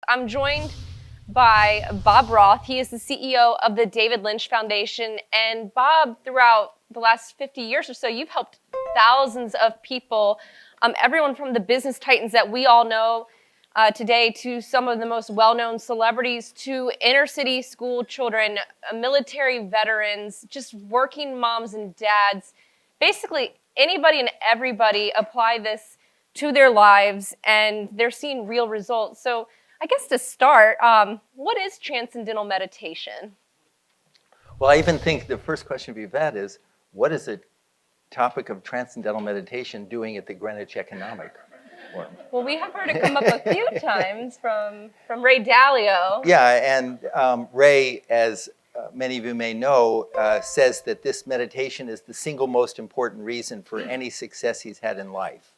I'm joined by Bob Roth. He is the CEO of the David Lynch Foundation. And Bob, throughout the last 50 years or so, you've helped thousands of people, everyone from the business titans that we all know today to some of the most well-known celebrities, to inner city school children, military veterans, just working moms and dads. Basically, anybody and everybody apply this to their lives, and they're seeing real results. So I guess to start, what is transcendental meditation? Well, I even think the first question we've had is, what is the topic of transcendental meditation doing at the Greenwich Economic Forum? Well, we have heard it come up a few times from Ray Dalio. Yeah, and Ray, as many of you may know, says that this meditation is the single most important reason for any success he's had in life.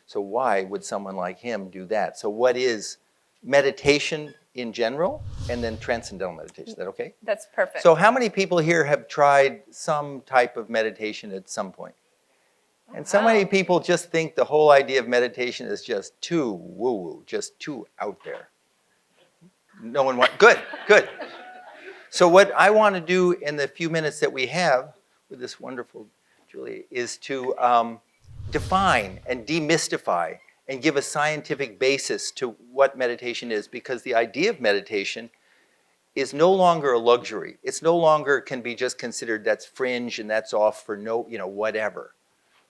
So why would someone like him do that? So what is meditation in general, and then transcendental meditation? Is that okay? That's perfect. So how many people here have tried some type of meditation at some point? And so many people just think the whole idea of meditation is just too woo-woo, just too out there. No one wants, good. So what I want to do in the few minutes that we have with this wonderful Julie is to define and demystify and give a scientific basis to what meditation is, because the idea of meditation is no longer a luxury. It's no longer can be just considered that's fringe and that's off for no, whatever.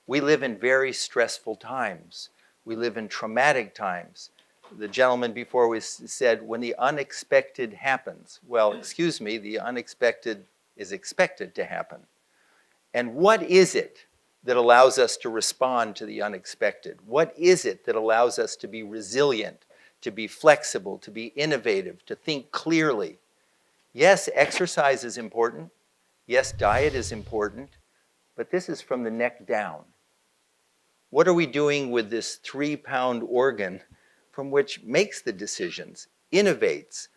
We live in very stressful times. We live in traumatic times. The gentleman before we said, when the unexpected happens. Well, excuse me, the unexpected is expected to happen. And what is it that allows us to respond to the unexpected? What is it that allows us to be resilient, to be flexible, to be innovative, to think clearly? Yes, exercise is important. Yes, diet is important. But this is from the neck down. What are we doing with this 3-pound organ from which makes the decisions, innovates,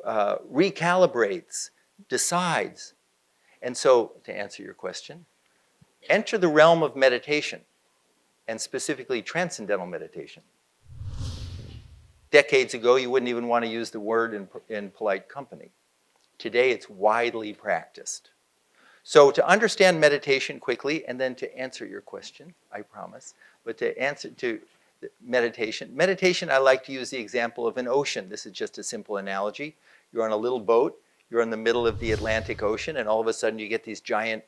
recalibrates, decides? And so, to answer your question, enter the realm of meditation, and specifically transcendental meditation. Decades ago, you wouldn't even want to use the word in polite company. Today, it's widely practiced. So to understand meditation quickly, and then to answer your question, I promise, but to answer to meditation, I like to use the example of an ocean. This is just a simple analogy. You're on a little boat, you're in the middle of the Atlantic Ocean, and all of a sudden you get these giant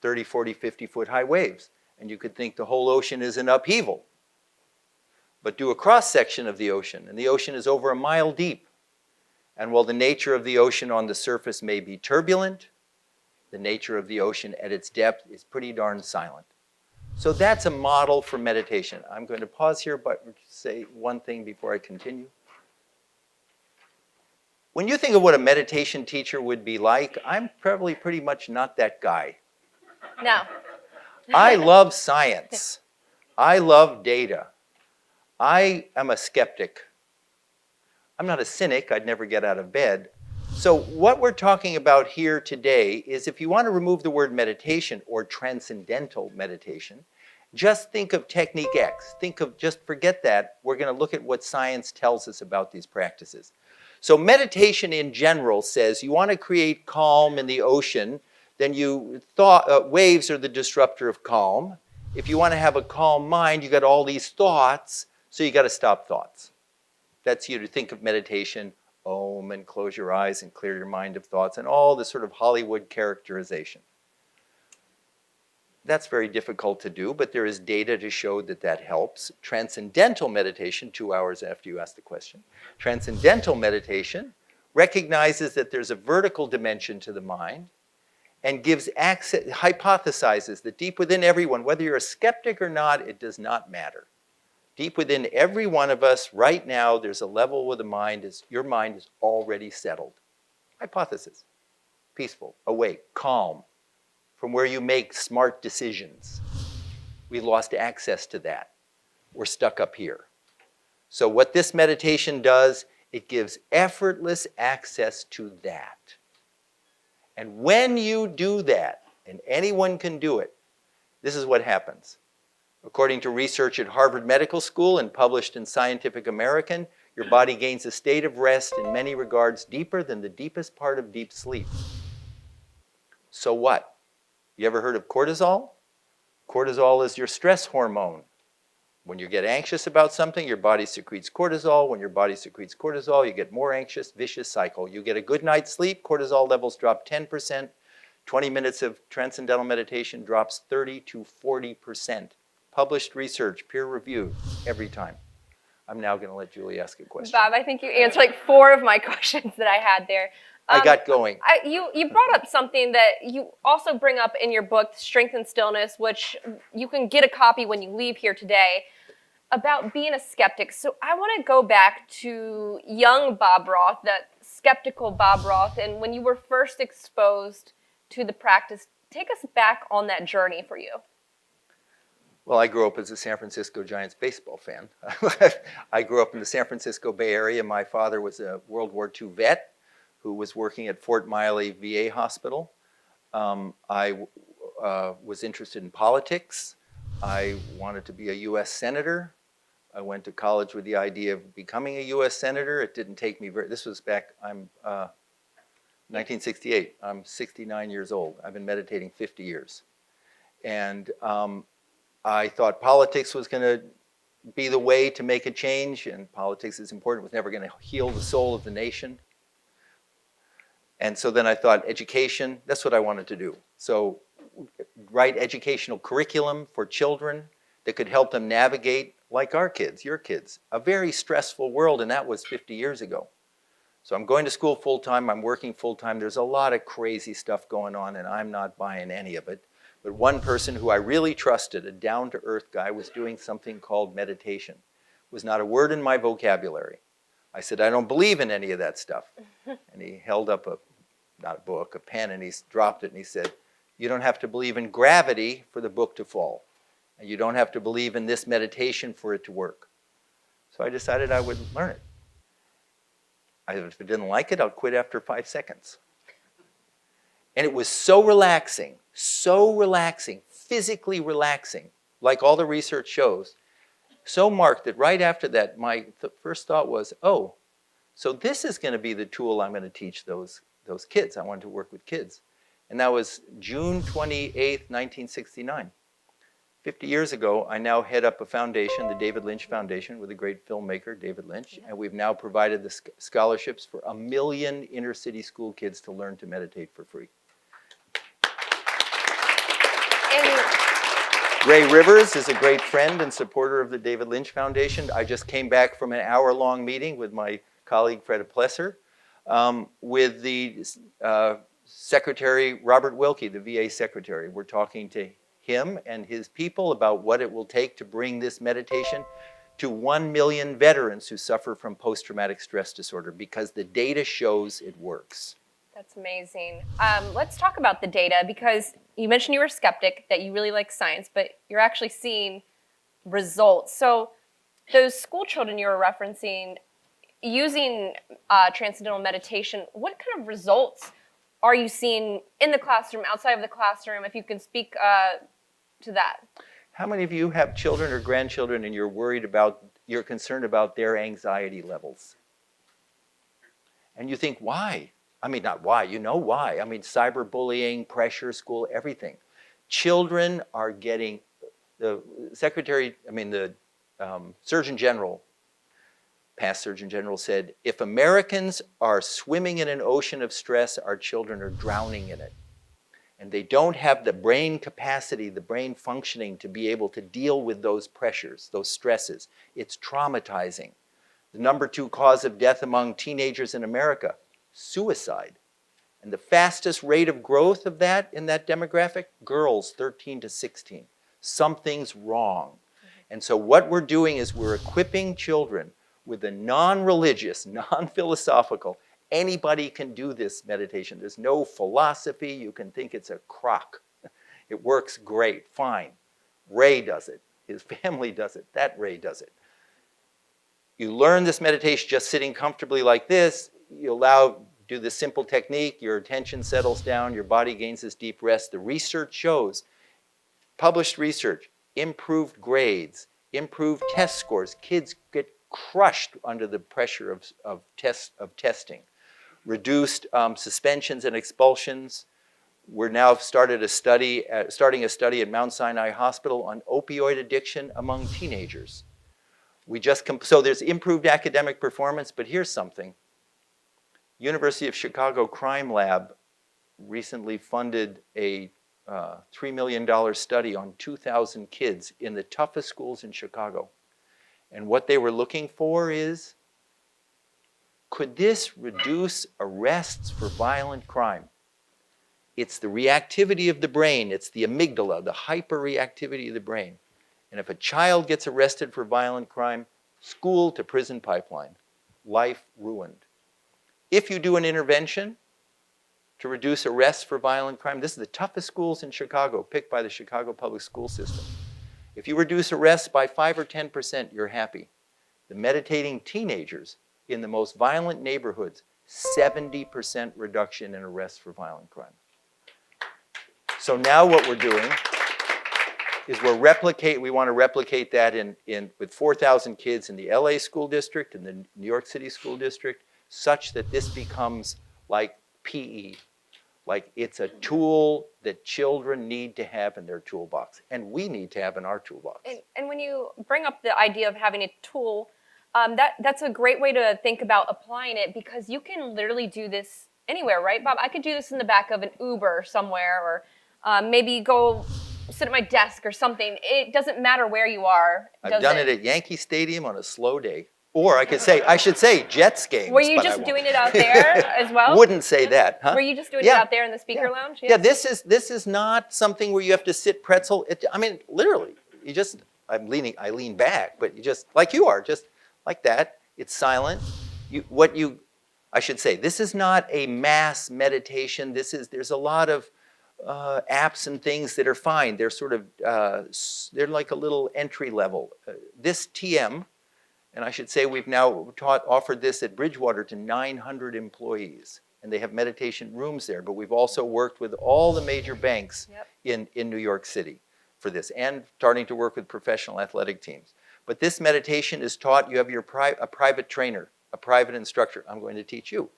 30, 40, 50-foot high waves. And you could think the whole ocean is in upheaval. But do a cross-section of the ocean, and the ocean is over a mile deep. And while the nature of the ocean on the surface may be turbulent, the nature of the ocean at its depth is pretty darn silent. So that's a model for meditation. I'm going to pause here, but say one thing before I continue. When you think of what a meditation teacher would be like, I'm probably pretty much not that guy. No. I love science. I love data. I am a skeptic. I'm not a cynic. I'd never get out of bed. So what we're talking about here today is, if you want to remove the word meditation or transcendental meditation, just think of technique X. Just forget that. We're going to look at what science tells us about these practices. So meditation in general says you want to create calm in the ocean, then waves are the disruptor of calm. If you want to have a calm mind, you got all these thoughts, so you got to stop thoughts. That's you to think of meditation, Om, and close your eyes and clear your mind of thoughts, and all the sort of Hollywood characterization. That's very difficult to do, but there is data to show that that helps. Transcendental meditation, 2 hours after you ask the question, transcendental meditation recognizes that there's a vertical dimension to the mind and gives access, hypothesizes that deep within everyone, whether you're a skeptic or not, it does not matter. Deep within every one of us right now, there's a level where your mind is already settled. Hypothesis. Peaceful, awake, calm, from where you make smart decisions. We lost access to that. We're stuck up here. So what this meditation does, it gives effortless access to that. And when you do that, and anyone can do it, this is what happens. According to research at Harvard Medical School and published in Scientific American, Your body gains a state of rest in many regards deeper than the deepest part of deep sleep. So what? You ever heard of cortisol? Cortisol is your stress hormone. When you get anxious about something, your body secretes cortisol. When your body secretes cortisol, you get more anxious, vicious cycle. You get a good night's sleep, cortisol levels drop 10%. 20 minutes of transcendental meditation drops 30 to 40%. Published research, peer-reviewed, every time. I'm now going to let Julie ask a question. Bob, I think you answered like 4 of my questions that I had there. I got going. You brought up something that you also bring up in your book, Strength and Stillness, which you can get a copy when you leave here today, about being a skeptic. So I want to go back to young Bob Roth, that skeptical Bob Roth, and when you were first exposed to the practice. Take us back on that journey for you. Well, I grew up as a San Francisco Giants baseball fan. I grew up in the San Francisco Bay Area. My father was a World War II vet who was working at Fort Miley VA Hospital. I was interested in politics. I wanted to be a U.S. Senator. I went to college with the idea of becoming a U.S. Senator. It didn't take me this was back, I'm 1968. I'm 69 years old. I've been meditating 50 years. And I thought politics was going to be the way to make a change, and politics is important. It was never going to heal the soul of the nation. And so then I thought education, that's what I wanted to do. So write educational curriculum for children that could help them navigate, like our kids, your kids, a very stressful world, and that was 50 years ago. So I'm going to school full-time, I'm working full-time. There's a lot of crazy stuff going on, and I'm not buying any of it. But one person who I really trusted, a down-to-earth guy, was doing something called meditation. It was not a word in my vocabulary. I said, I don't believe in any of that stuff. And he held up not a book, a pen, and he dropped it, and he said, you don't have to believe in gravity for the book to fall. And you don't have to believe in this meditation for it to work. So I decided I would learn it. If I didn't like it, I'll quit after 5 seconds. And it was so relaxing, physically relaxing, like all the research shows, so marked that right after that, my first thought was, oh, so this is going to be the tool I'm going to teach those kids. I wanted to work with kids. And that was June 28th, 1969. 50 years ago, I now head up a foundation, the David Lynch Foundation, with a great filmmaker, David Lynch, and we've now provided the scholarships for 1 million inner-city school kids to learn to meditate for free. Ray Rivers is a great friend and supporter of the David Lynch Foundation. I just came back from an hour-long meeting with my colleague, Fred Plesser, with the Secretary, Robert Wilkie, the VA Secretary. We're talking to him and his people about what it will take to bring this meditation to 1 million veterans who suffer from post-traumatic stress disorder, because the data shows it works. That's amazing. Let's talk about the data, because you mentioned you were a skeptic, that you really like science, but you're actually seeing results. So those school children you were referencing, using transcendental meditation, what kind of results are you seeing in the classroom, outside of the classroom, if you can speak to that? How many of you have children or grandchildren and you're concerned about their anxiety levels? And you think, why? I mean, not why, you know why. I mean, cyberbullying, pressure, school, everything. Children are getting, the Surgeon General, past Surgeon General said, if Americans are swimming in an ocean of stress, our children are drowning in it. And they don't have the brain capacity, the brain functioning to be able to deal with those pressures, those stresses. It's traumatizing. The number 2 cause of death among teenagers in America, suicide. And the fastest rate of growth of that in that demographic, girls 13 to 16. Something's wrong. And so what we're doing is we're equipping children with a non-religious, non-philosophical, anybody can do this meditation. There's no philosophy. You can think it's a crock. It works great, fine. Ray does it. His family does it. That Ray does it. You learn this meditation just sitting comfortably like this. You do this simple technique. Your attention settles down. Your body gains this deep rest. The research shows, published research, improved grades, improved test scores. Kids get crushed under the pressure of testing. Reduced suspensions and expulsions. We're now starting a study at Mount Sinai Hospital on opioid addiction among teenagers. So there's improved academic performance, but here's something. University of Chicago Crime Lab recently funded a $3 million study on 2,000 kids in the toughest schools in Chicago. And what they were looking for is, could this reduce arrests for violent crime? It's the reactivity of the brain. It's the amygdala, the hyperreactivity of the brain. And if a child gets arrested for violent crime, school to prison pipeline, life ruined. If you do an intervention to reduce arrests for violent crime, this is the toughest schools in Chicago, picked by the Chicago public school system. If you reduce arrests by 5 or 10%, you're happy. The meditating teenagers in the most violent neighborhoods, 70% reduction in arrests for violent crime. So now what we're doing is we want to replicate that with 4,000 kids in the LA school district and the New York City school district, such that this becomes like PE. Like it's a tool that children need to have in their toolbox, and we need to have in our toolbox. And when you bring up the idea of having a tool, that's a great way to think about applying it, because you can literally do this anywhere, right, Bob? I could do this in the back of an Uber somewhere, or maybe go sit at my desk or something. It doesn't matter where you are. I've done it at Yankee Stadium on a slow day. Or I should say Jets games. Were you just doing it out there as well? Wouldn't say that, huh? Were you just doing it out there in the speaker lounge? Yeah, this is not something where you have to sit pretzel. I mean, literally, I lean back, but you just, like you are, just like that. It's silent. I should say, this is not a mass meditation. There's a lot of apps and things that are fine. They're sort of, they're like a little entry level. This TM, and I should say we've now offered this at Bridgewater to 900 employees. And they have meditation rooms there. But we've also worked with all the major banks in New York City for this, and starting to work with professional athletic teams. But this meditation is taught, you have a private trainer, a private instructor. I'm going to teach you.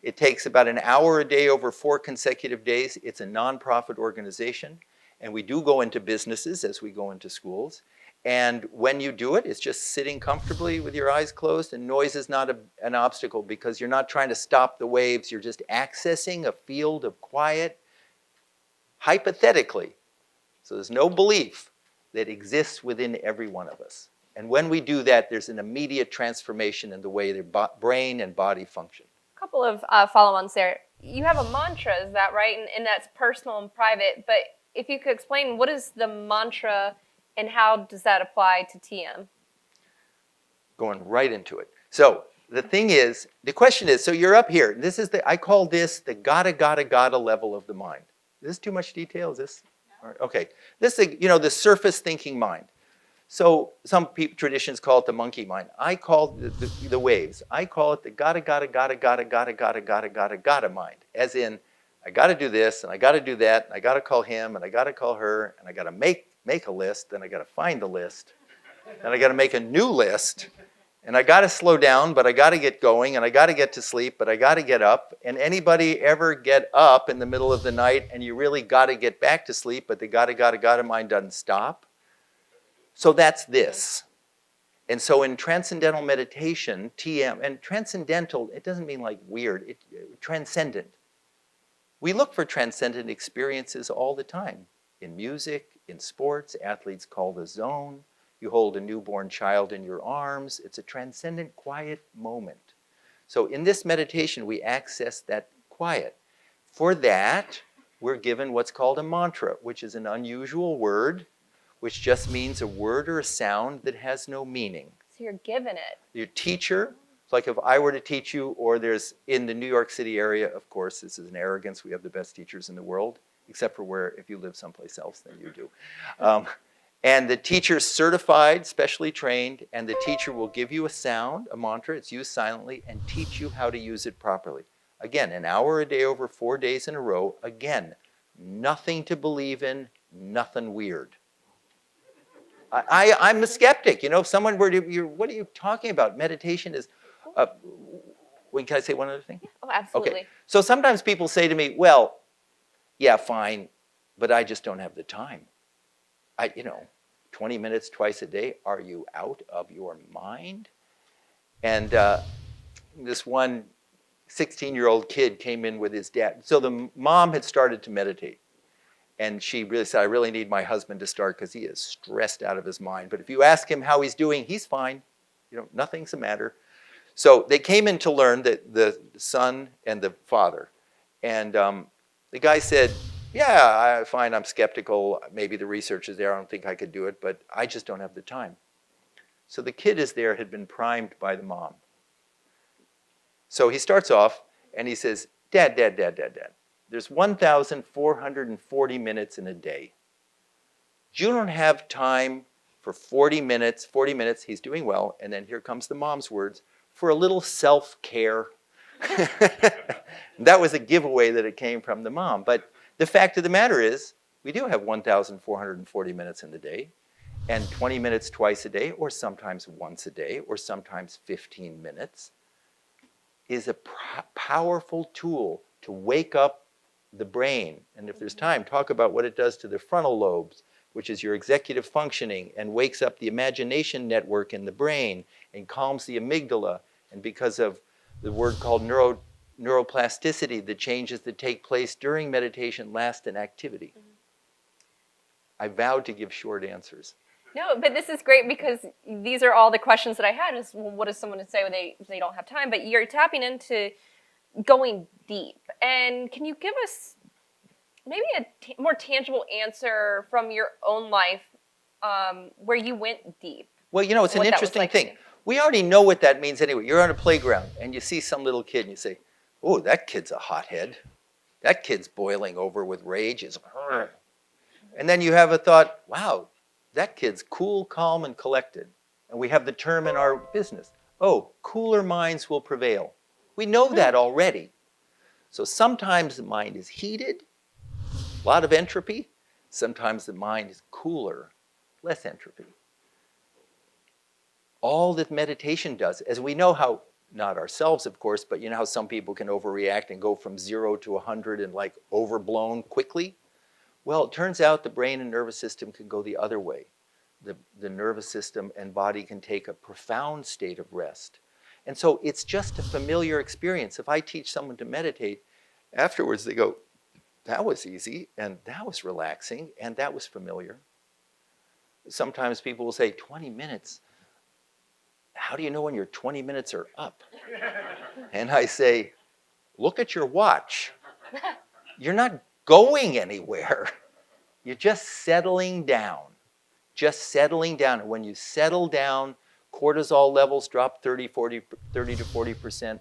It takes about an hour a day over 4 consecutive days. It's a nonprofit organization. And we do go into businesses as we go into schools. And when you do it, it's just sitting comfortably with your eyes closed, and noise is not an obstacle, because you're not trying to stop the waves. You're just accessing a field of quiet, hypothetically. So there's no belief that exists within every one of us. And when we do that, there's an immediate transformation in the way their brain and body function. A couple of follow-ons there. You have a mantra, is that right? And that's personal and private. But if you could explain, what is the mantra and how does that apply to TM? Going right into it. So the question is, so you're up here. I call this the gotta level of the mind. Is this too much detail? Is this? No. All right, okay. This is, the surface thinking mind. So some traditions call it the monkey mind. I call the waves. I call it the gotta mind. As in, I gotta do this, and I gotta do that, and I gotta call him, and I gotta call her, and I gotta make a list, then I got to find the list, then I got to make a new list, and I got to slow down, but I got to get going, and I got to get to sleep, but I got to get up. And anybody ever get up in the middle of the night and you really got to get back to sleep, but the gotta mind doesn't stop? So that's this. And so in transcendental meditation, TM, and transcendental, it doesn't mean like weird, transcendent. We look for transcendent experiences all the time. In music, in sports, athletes call the zone. You hold a newborn child in your arms. It's a transcendent, quiet moment. So in this meditation, we access that quiet. For that, we're given what's called a mantra, which is an unusual word, which just means a word or a sound that has no meaning. So you're given it. Your teacher, it's like if I were to teach you, or there's in the New York City area, of course, this is an arrogance. We have the best teachers in the world. Except for if you live someplace else, then you do. And the teacher's certified, specially trained, and the teacher will give you a sound, a mantra, it's used silently, and teach you how to use it properly. Again, an hour a day over 4 days in a row. Again, nothing to believe in, nothing weird. I'm a skeptic. You know, if someone were to, what are you talking about? Meditation is, wait, can I say one other thing? Oh, absolutely. Okay. So sometimes people say to me, well, yeah, fine, but I just don't have the time. 20 minutes twice a day, are you out of your mind? And this one 16-year-old kid came in with his dad. So the mom had started to meditate. And she really said, I really need my husband to start because he is stressed out of his mind. But if you ask him how he's doing, he's fine. Nothing's the matter. So they came in to learn, that the son and the father. And the guy said, yeah, fine, I'm skeptical. Maybe the research is there. I don't think I could do it, but I just don't have the time. So the kid had been primed by the mom. So he starts off and he says, Dad, there's 1,440 minutes in a day. You don't have time for 40 minutes. 40 minutes, he's doing well. And then here comes the mom's words, for a little self-care. That was a giveaway that it came from the mom. But the fact of the matter is, we do have 1,440 minutes in the day, and 20 minutes twice a day, or sometimes once a day, or sometimes 15 minutes, is a powerful tool to wake up the brain. And if there's time, talk about what it does to the frontal lobes, which is your executive functioning, and wakes up the imagination network in the brain, and calms the amygdala. And because of the word called neuroplasticity, the changes that take place during meditation last in activity. I vowed to give short answers. No, but this is great because these are all the questions that I had is, well, what does someone say when they don't have time? But you're tapping into going deep. And can you give us maybe a more tangible answer from your own life where you went deep? Well, it's an interesting thing. We already know what that means anyway. You're on a playground and you see some little kid and you say, oh, that kid's a hothead. That kid's boiling over with rage. And then you have a thought, wow, that kid's cool, calm, and collected. And we have the term in our business, oh, cooler minds will prevail. We know that already. So sometimes the mind is heated, a lot of entropy. Sometimes the mind is cooler, less entropy. All that meditation does, as we know how, not ourselves, of course, but you know how some people can overreact and go from 0 to 100 and like overblown quickly? Well, it turns out the brain and nervous system can go the other way. The nervous system and body can take a profound state of rest. And so it's just a familiar experience. If I teach someone to meditate, afterwards they go, that was easy, and that was relaxing, and that was familiar. Sometimes people will say, 20 minutes. How do you know when your 20 minutes are up? And I say, look at your watch. You're not going anywhere. You're just settling down. Just settling down. And when you settle down, cortisol levels drop 30 to 40%.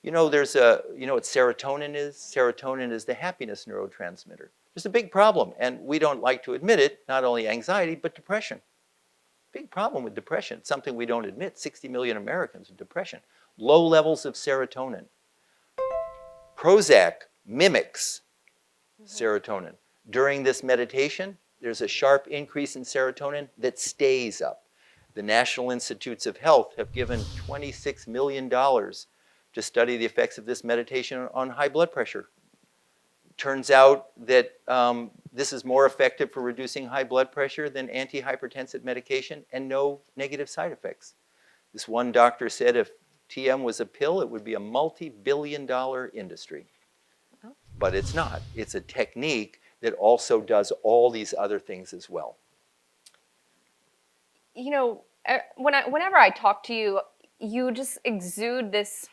There's what serotonin is? Serotonin is the happiness neurotransmitter. There's a big problem, and we don't like to admit it, not only anxiety, but depression. Big problem with depression. It's something we don't admit. 60 million Americans with depression. Low levels of serotonin. Prozac mimics serotonin. During this meditation, there's a sharp increase in serotonin that stays up. The National Institutes of Health have given $26 million to study the effects of this meditation on high blood pressure. Turns out that this is more effective for reducing high blood pressure than antihypertensive medication, and no negative side effects. This one doctor said if TM was a pill, it would be a multi-billion-dollar industry. But it's not. It's a technique that also does all these other things as well. Whenever I talk to you, you just exude this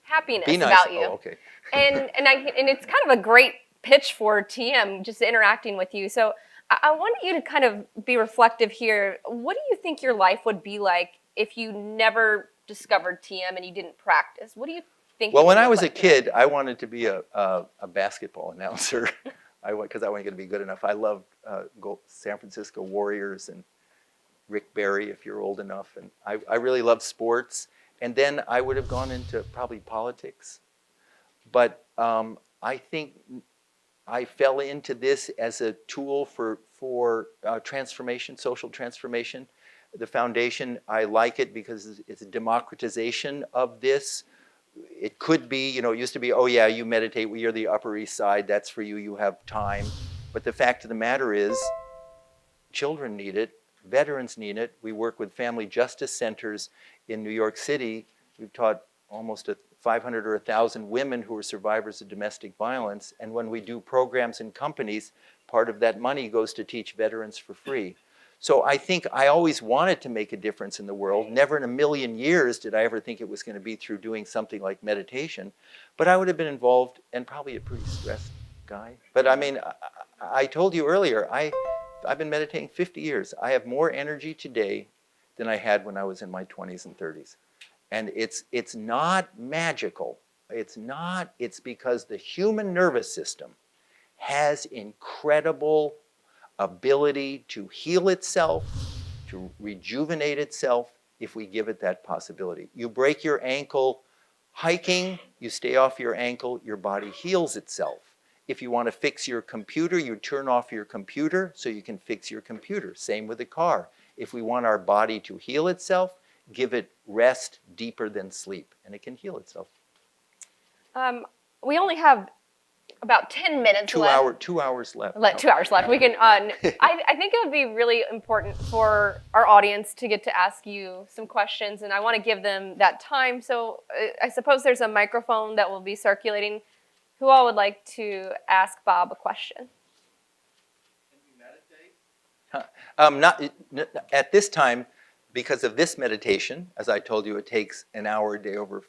happiness Be nice. about you. Oh, okay. and it's kind of a great pitch for TM, just interacting with you. So I want you to kind of be reflective here. What do you think your life would be like if you never discovered TM and you didn't practice? What do you think? Well, when I was a kid, I wanted to be a basketball announcer because I wasn't going to be good enough. I loved San Francisco Warriors and Rick Barry, if you're old enough. And I really loved sports. And then I would have gone into probably politics. But I think I fell into this as a tool for for transformation, social transformation. The foundation, I like it because it's a democratization of this. It could be, it used to be, oh yeah, you meditate, well, you're the Upper East Side, that's for you, you have time. But the fact of the matter is, children need it, veterans need it. We work with family justice centers in New York City. We've taught almost 500 or 1,000 women who are survivors of domestic violence. And when we do programs in companies, part of that money goes to teach veterans for free. So I think I always wanted to make a difference in the world. Never in a million years did I ever think it was going to be through doing something like meditation. But I would have been involved, and probably a pretty stressed guy. But I mean, I told you earlier, I've been meditating 50 years. I have more energy today than I had when I was in my 20s and 30s. And it's not magical. It's because the human nervous system has incredible ability to heal itself, to rejuvenate itself, if we give it that possibility. You break your ankle hiking, you stay off your ankle, your body heals itself. If you want to fix your computer, you turn off your computer so you can fix your computer. Same with the car. If we want our body to heal itself, give it rest deeper than sleep, and it can heal itself. We only have about 10 minutes left. 2 hours left. 2 hours left. We can. I think it would be really important for our audience to get to ask you some questions, and I want to give them that time. So I suppose there's a microphone that will be circulating. Who all would like to ask Bob a question? Can you meditate? Not at this time, because of this meditation. As I told you, it takes an hour a day over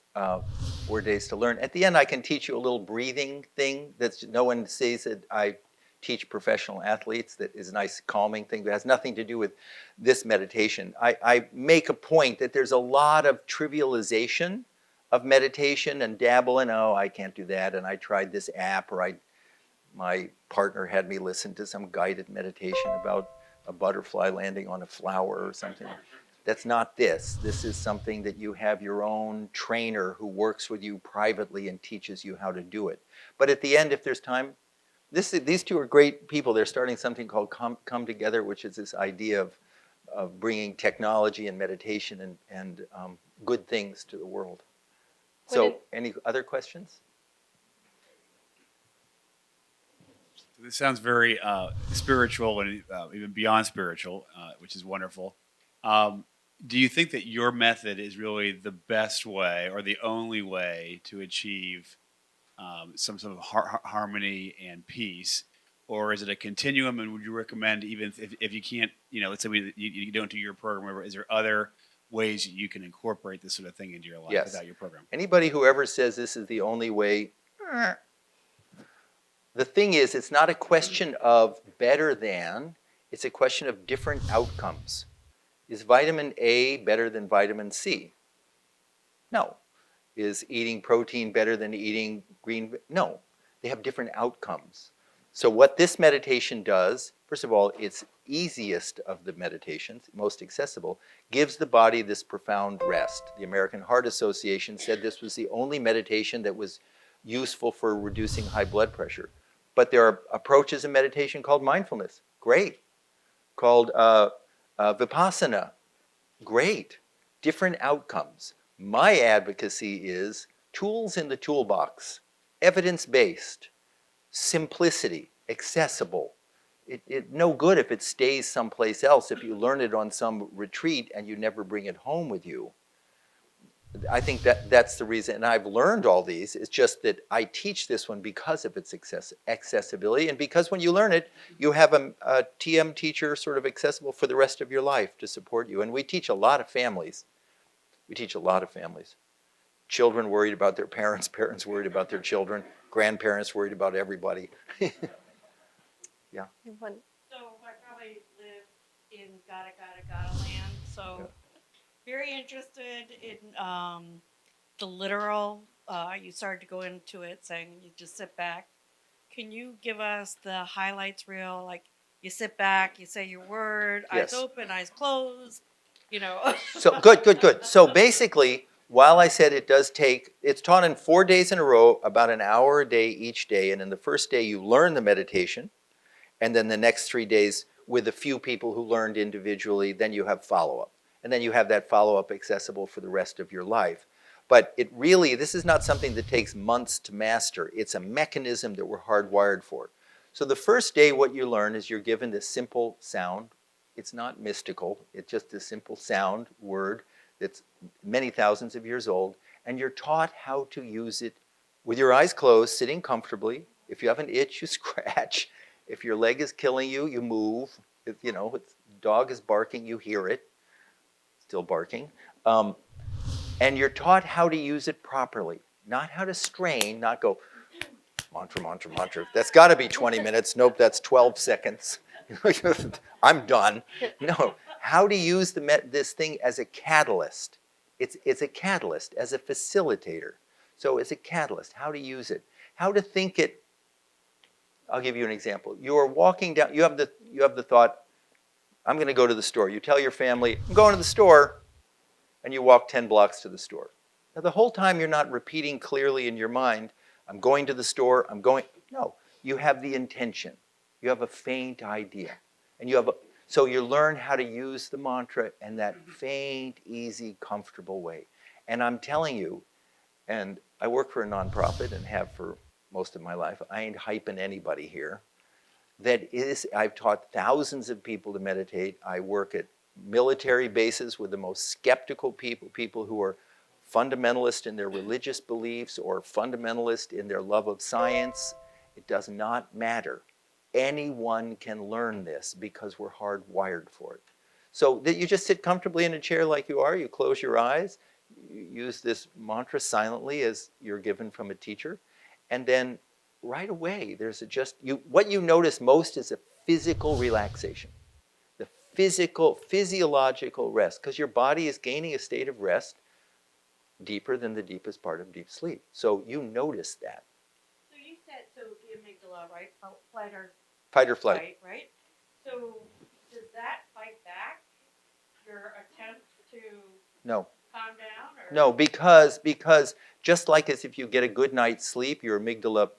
4 days to learn. At the end, I can teach you a little breathing thing that no one sees that I teach professional athletes. That is a nice calming thing that has nothing to do with this meditation. I make a point that there's a lot of trivialization of meditation and dabble in, oh, I can't do that, and I tried this app, or my partner had me listen to some guided meditation about a butterfly landing on a flower or something. That's not this. This is something that you have your own trainer who works with you privately and teaches you how to do it. But at the end, if there's time, these two are great people. They're starting something called Come Together, which is this idea of bringing technology and meditation and good things to the world. So, any other questions? This sounds very spiritual and even beyond spiritual, which is wonderful. Do you think that your method is really the best way or the only way to achieve some sort of harmony and peace? Or is it a continuum, and would you recommend, even if you can't, let's say you don't do your program, whatever, is there other ways you can incorporate this sort of thing into your life without your program? Anybody who ever says this is the only way, the thing is, it's not a question of better than, it's a question of different outcomes. Is vitamin A better than vitamin C? No. Is eating protein better than eating green? No. They have different outcomes. So what this meditation does, first of all, it's easiest of the meditations, most accessible, gives the body this profound rest. The American Heart Association said this was the only meditation that was useful for reducing high blood pressure. But there are approaches in meditation called mindfulness. Great. Called Vipassana. Great. Different outcomes. My advocacy is tools in the toolbox, evidence-based, simplicity, accessible. It's no good if it stays someplace else, if you learn it on some retreat and you never bring it home with you. I think that's the reason, and I've learned all these. It's just that I teach this one because of its accessibility, and because when you learn it, you have a TM teacher sort of accessible for the rest of your life to support you. And we teach a lot of families. Children worried about their parents, parents worried about their children, grandparents worried about everybody. Yeah. So I probably live in gotta land, so... Yeah. Very interested in the literal. You started to go into it saying you just sit back. Can you give us the highlights reel? Like you sit back, you say your word, Yes. Eyes open, eyes closed, So good. So basically, while I said it's taught in 4 days in a row, about an hour a day each day. And in the first day, you learn the meditation. And then the next 3 days, with a few people who learned individually, then you have follow-up. And then you have that follow-up accessible for the rest of your life. But it really, this is not something that takes months to master. It's a mechanism that we're hardwired for. So the first day what you learn is you're given this simple sound. It's not mystical. It's just a simple sound word that's many thousands of years old. And you're taught how to use it with your eyes closed, sitting comfortably. If you have an itch, you scratch. If your leg is killing you, you move. If, you know, if the dog is barking, you hear it. Still barking. And you're taught how to use it properly, not how to strain, not go mantra, mantra, mantra. That's got to be 20 minutes. Nope, that's 12 seconds. I'm done. No, how to use this thing as a catalyst. It's a catalyst, as a facilitator. So it's a catalyst, how to use it, how to think it. I'll give you an example. You are walking down, you have the thought, I'm going to go to the store. You tell your family, I'm going to the store, and you walk 10 blocks to the store. Now the whole time you're not repeating clearly in your mind, I'm going to the store, I'm going, no. You have the intention. You have a faint idea. And so you learn how to use the mantra in that faint, easy, comfortable way. And I'm telling you, and I work for a nonprofit and have for most of my life, I ain't hyping anybody here. I've taught thousands of people to meditate. I work at military bases with the most skeptical people who are fundamentalist in their religious beliefs or fundamentalist in their love of science. It does not matter. Anyone can learn this because we're hardwired for it. So that you just sit comfortably in a chair like you are, you close your eyes, you use this mantra silently as you're given from a teacher, and then right away what you notice most is a physical relaxation. The physiological rest, because your body is gaining a state of rest deeper than the deepest part of deep sleep. So you notice that. So you said, so the amygdala, right? Fight or flight. Right? So does that fight back your attempt to No. calm down? Or? No, because just like as if you get a good night's sleep, your amygdala,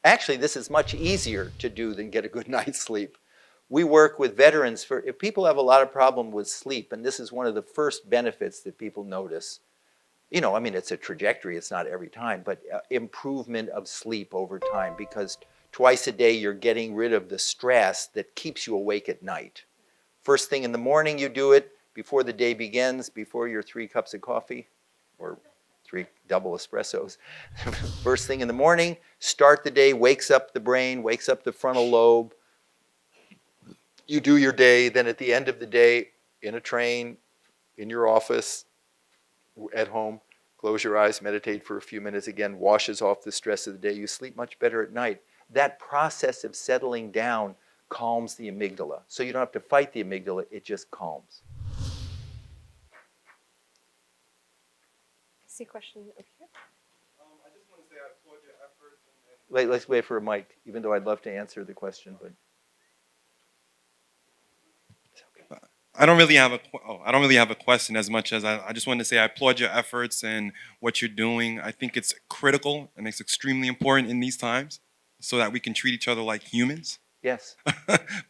actually this is much easier to do than get a good night's sleep. We work with veterans if people have a lot of problem with sleep, and this is one of the first benefits that people notice. You know, I mean, it's a trajectory, it's not every time, but improvement of sleep over time, because twice a day you're getting rid of the stress that keeps you awake at night. First thing in the morning you do it, before the day begins, before your 3 cups of coffee, or 3 double espressos. First thing in the morning, start the day, wakes up the brain, wakes up the frontal lobe. You do your day, then at the end of the day, in a train, in your office, at home, close your eyes, meditate for a few minutes again, washes off the stress of the day. You sleep much better at night. That process of settling down calms the amygdala. So you don't have to fight the amygdala, it just calms. See a question over here. I just want to say I applaud your efforts. Let's wait for a mic, even though I'd love to answer the question, but. I don't really have a question as much as I just want to say I applaud your efforts and what you're doing. I think it's critical and it's extremely important in these times so that we can treat each other like humans. Yes.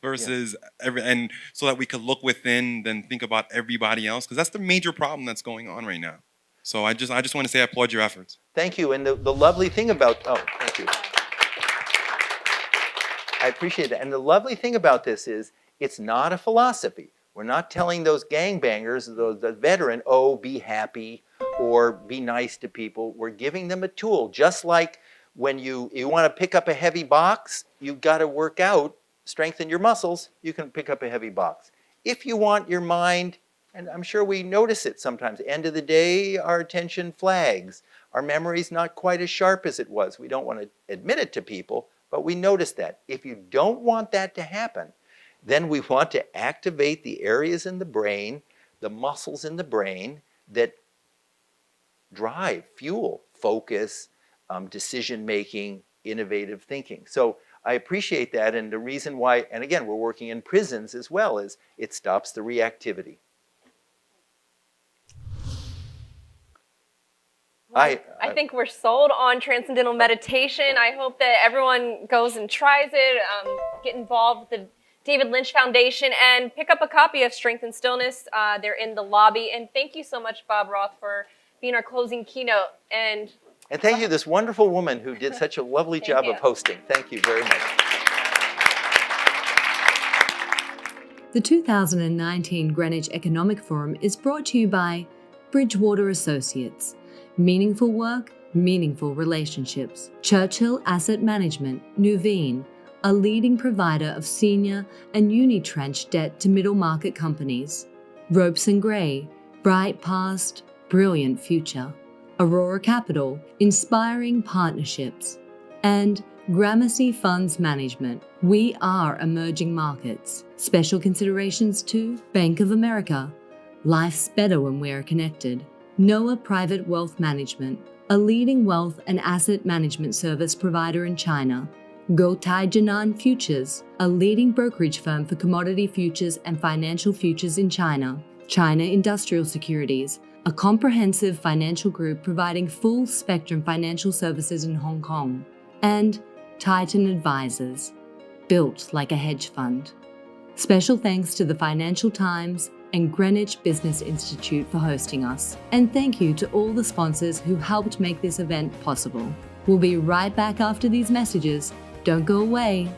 Versus and so that we could look within, then think about everybody else, because that's the major problem that's going on right now. So I just want to say I applaud your efforts. Thank you. And the lovely thing about thank you. I appreciate that. And the lovely thing about this is it's not a philosophy. We're not telling those gangbangers, the veteran, oh, be happy or be nice to people. We're giving them a tool. Just like when you want to pick up a heavy box, you've got to work out, strengthen your muscles, you can pick up a heavy box. If you want your mind, and I'm sure we notice it sometimes, end of the day, our attention flags. Our memory's not quite as sharp as it was. We don't want to admit it to people, but we notice that. If you don't want that to happen, then we want to activate the areas in the brain, the muscles in the brain that drive, fuel, focus, decision-making, innovative thinking. So I appreciate that, and the reason why, and again, we're working in prisons as well, is it stops the reactivity. I think we're sold on transcendental meditation. I hope that everyone goes and tries it, get involved with the David Lynch Foundation and pick up a copy of Strength and Stillness. They're in the lobby. And thank you so much, Bob Roth, for being our closing keynote. And thank you, this wonderful woman who did such a lovely job you. of hosting. Thank you very much. The 2019 Greenwich Economic Forum is brought to you by Bridgewater Associates. Meaningful work, meaningful relationships. Churchill Asset Management, Nuveen, a leading provider of senior and unitranche debt to middle market companies. Ropes & Gray, bright past, brilliant future. Aurora Capital, inspiring partnerships. And Gramercy Funds Management, we are emerging markets. Special considerations to Bank of America, life's better when we're connected. Noah Private Wealth Management, a leading wealth and asset management service provider in China. Guotai Jinan Futures, a leading brokerage firm for commodity futures and financial futures in China. China Industrial Securities, a comprehensive financial group providing full spectrum financial services in Hong Kong. And Titan Advisors, built like a hedge fund. Special thanks to the Financial Times and Greenwich Business Institute for hosting us. And thank you to all the sponsors who helped make this event possible. We'll be right back after these messages. Don't go away.